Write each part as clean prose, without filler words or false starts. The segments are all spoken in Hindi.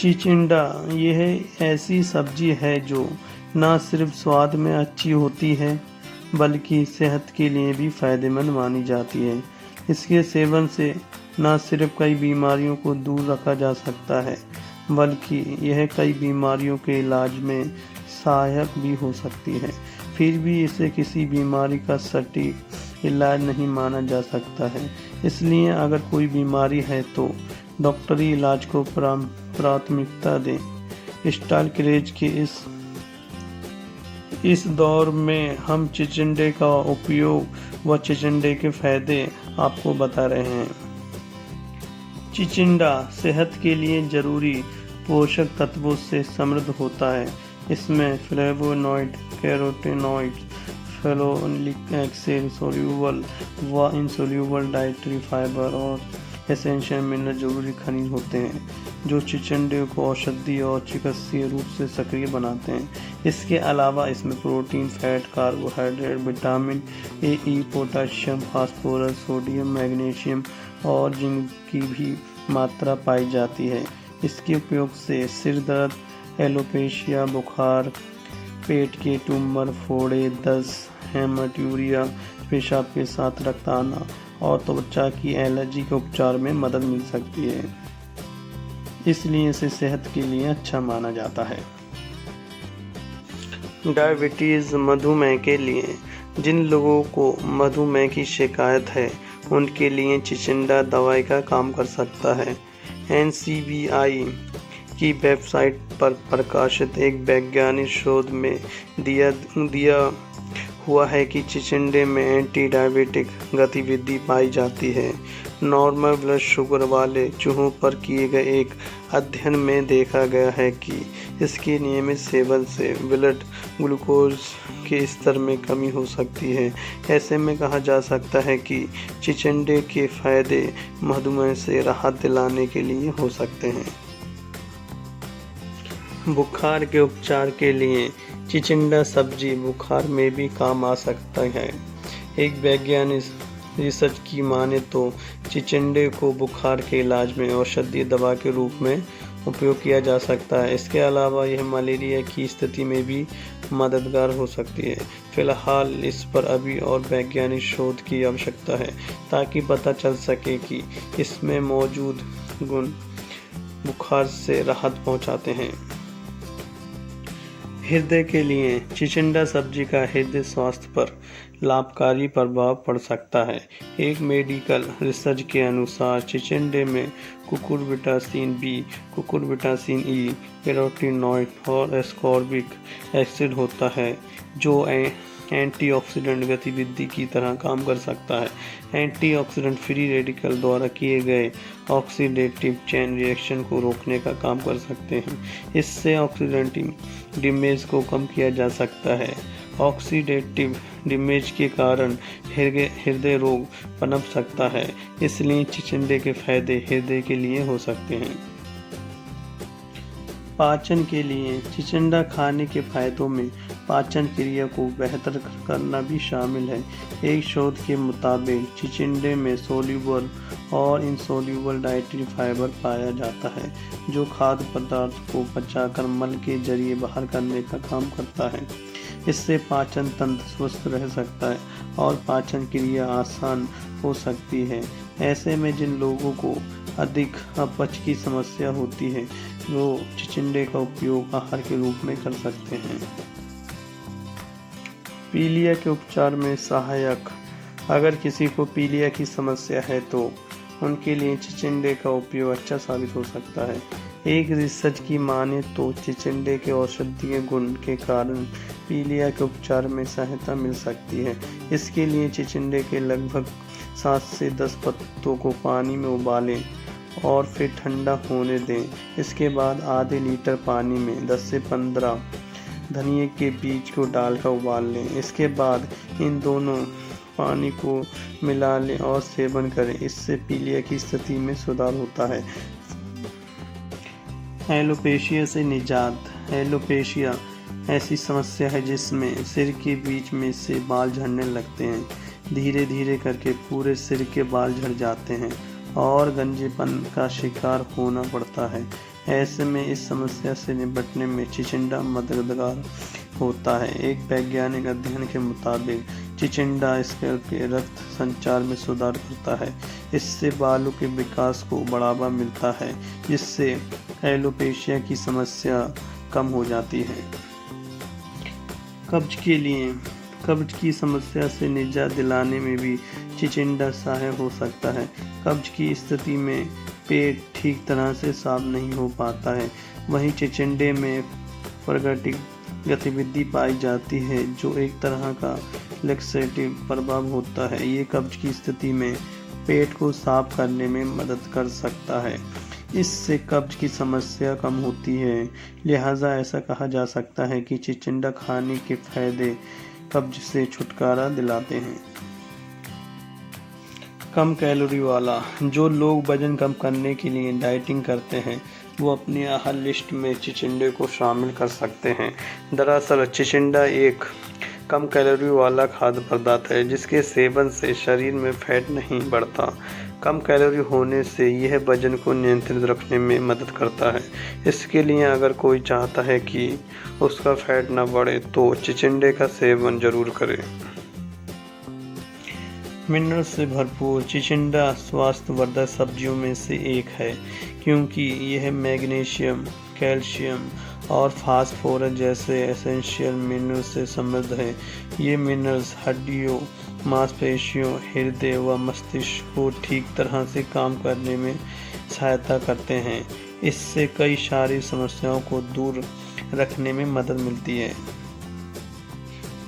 चिचिण्डा यह ऐसी सब्जी है जो न सिर्फ स्वाद में अच्छी होती है बल्कि सेहत के लिए भी फायदेमंद मानी जाती है। इसके सेवन से न सिर्फ कई बीमारियों को दूर रखा जा सकता है बल्कि यह कई बीमारियों के इलाज में सहायक भी हो सकती है। फिर भी इसे किसी बीमारी का सटीक इलाज नहीं माना जा सकता है। इसलिए अगर कोई बीमारी है तो डॉक्टरी इलाज को प्राथमिकता दें। स्टाइल क्रेज के इस दौर में हम चिचिण्डे का उपयोग व चिचिण्डे के फायदे आपको बता रहे हैं। चिचिण्डा सेहत के लिए जरूरी पोषक तत्वों से समृद्ध होता है। इसमें flavonoid, carotenoid, phenolic acid, soluble व इनसोल्यूबल डाइटरी फाइबर और एसेंशियल मिनरल जरूरी खनिज होते हैं जो चिचिण्डे को औषधीय और चिकित्सीय रूप से सक्रिय बनाते हैं। इसके अलावा इसमें protein, fat, carbohydrate, vitamin A, E, potassium, phosphorus, sodium, magnesium और जिंक की भी मात्रा पाई जाती है। इसके उपयोग से सिर दर्द, एलोपेशिया, बुखार, पेट के ट्यूमर, फोड़े, दस्त, हेमाटूरिया, पेशाब के साथ रक्त आना और त्वचा की एलर्जी के उपचार में मदद मिल सकती है। इसलिए इसे सेहत के लिए अच्छा माना जाता है। डायबिटीज़, मधुमेह के लिए जिन लोगों को मधुमेह की शिकायत है उनके लिए चिचिण्डा दवाई का काम कर सकता है। NCBI की वेबसाइट पर प्रकाशित एक वैज्ञानिक शोध में दिया हुआ है कि चिचिण्डे में एंटी डायबिटिक गतिविधि पाई जाती है। नॉर्मल ब्लड शुगर वाले चूहों पर किए गए एक अध्ययन में देखा गया है कि इसके नियमित सेवन से ब्लड ग्लूकोज के स्तर में कमी हो सकती है। ऐसे में कहा जा सकता है कि चिचिण्डे के फायदे मधुमेह से राहत दिलाने के लिए हो सकते हैं। बुखार के उपचार के लिए चिचिण्डा सब्जी बुखार में भी काम आ सकता है। एक वैज्ञानिक रिसर्च की माने तो चिचिण्डे को बुखार के इलाज में औषधीय दवा के रूप में उपयोग किया जा सकता है। इसके अलावा यह मलेरिया की स्थिति में भी मददगार हो सकती है। फिलहाल इस पर अभी और वैज्ञानिक शोध की आवश्यकता है ताकि पता चल सके कि इसमें मौजूद गुण बुखार से राहत पहुंचाते हैं। हृदय के लिए चिचिण्डा सब्जी का हृदय स्वास्थ्य पर लाभकारी प्रभाव पड़ सकता है। एक मेडिकल रिसर्च के अनुसार चिचिण्डे में कुकुरबिटासिन बी, कुकुरबिटासिन ई, कैरोटीनॉइड और एस्कॉर्बिक एसिड होता है जो एंटीऑक्सीडेंट गतिविधि की तरह काम कर सकता है। एंटीऑक्सीडेंट फ्री रेडिकल द्वारा किए गए ऑक्सीडेटिव चेन रिएक्शन को रोकने का काम कर सकते हैं। इससे ऑक्सीडेटिव डैमेज को कम किया जा सकता है। ऑक्सीडेटिव डैमेज के कारण हृदय रोग पनप सकता है। इसलिए चिचिण्डे के फायदे हृदय के लिए हो सकते हैं। पाचन के लिए चिचिण्डा खाने के फायदों में पाचन क्रिया को बेहतर करना भी शामिल है। एक शोध के मुताबिक चिचिण्डे में सोल्यूबल और इनसोल्यूबल डाइटरी फाइबर पाया जाता है जो खाद्य पदार्थ को पचाकर मल के जरिए बाहर करने का काम करता है। इससे पाचन तंत्र स्वस्थ रह सकता है और पाचन क्रिया आसान हो सकती है। ऐसे में जिन लोगों को अधिक अपच की समस्या होती है वो चिचिण्डे का उपयोग आहार के रूप में कर सकते हैं। पीलिया के उपचार में सहायक, अगर किसी को पीलिया की समस्या है तो उनके लिए चिचिण्डे का उपयोग अच्छा साबित हो सकता है। एक रिसर्च की माने तो चिचिण्डे के औषधीय गुण के कारण पीलिया के उपचार में सहायता मिल सकती है। इसके लिए चिचिण्डे के लगभग 7 से 10 पत्तों को पानी में उबालें और फिर ठंडा होने दें। इसके बाद आधे लीटर पानी में 10 से 15 धनिए के बीज को डालकर उबाल लें। इसके बाद इन दोनों पानी को मिला लें और सेवन करें। इससे पीलिया की स्थिति में सुधार होता है। एलोपेशिया से निजात। एलोपेशिया ऐसी समस्या है जिसमें सिर के बीच में से बाल झड़ने लगते हैं। धीरे धीरे करके पूरे सिर के बाल झड़ जाते हैं और गंजेपन का शिकार होना पड़ता है। ऐसे में इस समस्या से निपटने में चिचिंडा मददगार होता है। एक वैज्ञानिक अध्ययन के मुताबिक चिचिंडा स्कैल्प के रक्त संचार में सुधार करता है। इससे बालों के विकास को बढ़ावा मिलता है, जिससे एलोपेशिया की समस्या कम हो जाती है। कब्ज की समस्या से निजात दिलाने में भी चिचिंडा सहायक हो सकता है। कब्ज की स्थिति में पेट ठीक तरह से साफ नहीं हो पाता है, वहीं चिचिंडे में प्रगतिक गतिविधि पाई जाती है, जो एक तरह का लैक्सेटिव प्रभाव होता है। ये कब्ज की स्थिति में पेट को साफ करने में मदद कर सकता है। इससे कब्ज की समस्या कम होती है। लिहाजा ऐसा कहा जा सकता है कि चिचिंडा खाने के फायदे कब्ज से छुटकारा दिलाते हैं। कम कैलोरी वाला। जो लोग वजन कम करने के लिए डाइटिंग करते हैं, वो अपनी आहार लिस्ट में चिचिंडे को शामिल कर सकते हैं। दरअसल चिचिंडा एक कम कैलोरी वाला खाद्य पदार्थ है, जिसके सेवन से शरीर में फैट नहीं बढ़ता। कम कैलोरी होने से यह वजन को नियंत्रित रखने में मदद करता है। इसके लिए अगर कोई चाहता है कि उसका फैट न बढ़े, तो चिचिंडे का सेवन जरूर करे। मिनरल से भरपूर। चिचिंडा स्वास्थ्यवर्धक सब्जियों में से एक है, क्योंकि यह मैग्नीशियम, कैल्शियम और फास्फोरस जैसे एसेंशियल मिनरल से समृद्ध है। ये मिनरल्स हड्डियों, मांसपेशियों, हृदय व मस्तिष्क को ठीक तरह से काम करने में सहायता करते हैं। इससे कई शारीरिक समस्याओं को दूर रखने में मदद मिलती है।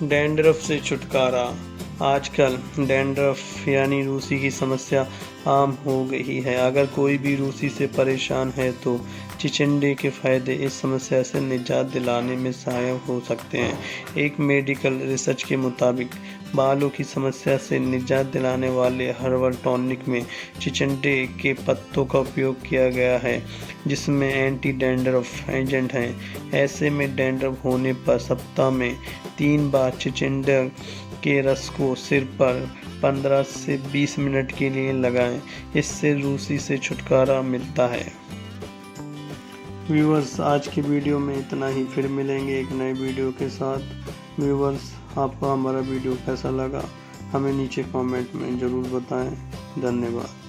डैंड्रफ से छुटकारा। आजकल डैंड्रफ यानी रूसी की समस्या आम हो गई है। अगर कोई भी रूसी से परेशान है तो चिचिंडे के फायदे इस समस्या से निजात दिलाने में सहायक हो सकते हैं। एक मेडिकल रिसर्च के मुताबिक बालों की समस्या से निजात दिलाने वाले हर्बल टॉनिक में चिचिंडे के पत्तों का उपयोग किया गया है, जिसमें एंटी डैंड्रफ एजेंट हैं। ऐसे में डैंड्रफ होने पर सप्ताह में 3 बार चिचिंडे के रस को सिर पर 15 से 20 मिनट के लिए लगाएं। इससे रूसी से छुटकारा मिलता है। व्यूअर्स, आज की वीडियो में इतना ही। फिर मिलेंगे एक नए वीडियो के साथ। व्यूअर्स, आपको हमारा वीडियो कैसा लगा हमें नीचे कमेंट में ज़रूर बताएं। धन्यवाद।